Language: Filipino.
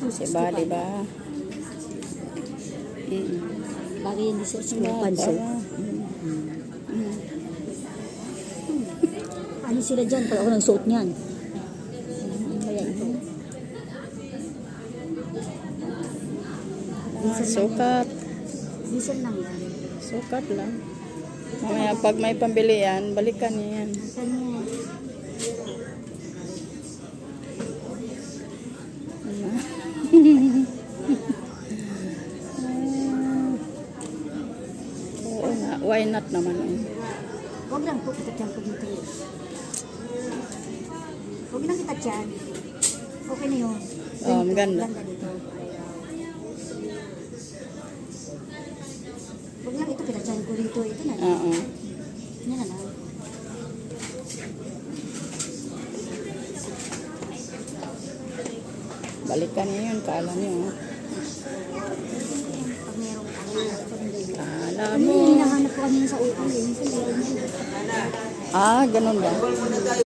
Diba, diba? Bagay yan sa school panso. Ano sila dyan? Pag ako nagsuot niyan. Kaya ito. Sukat. Diesel lang yan. Sukat lang. Mamaya pag may pambili yan, balikan niya yan. Kanya. Oo nga, why not naman eh. Huwag lang po kita dyan po dito. Huwag lang kita dyan. Okay na yun. Oh, maganda. Ganda dito. Huwag lang ito kita dyan ko dito. Ito na lang. Oo. Yan na lang. Balikan niya yun, kala niyo. Pag merong Kala ano mo. yung hinahanap ko kanina sa upo. Minsan meron yun. Ah, ganun ba?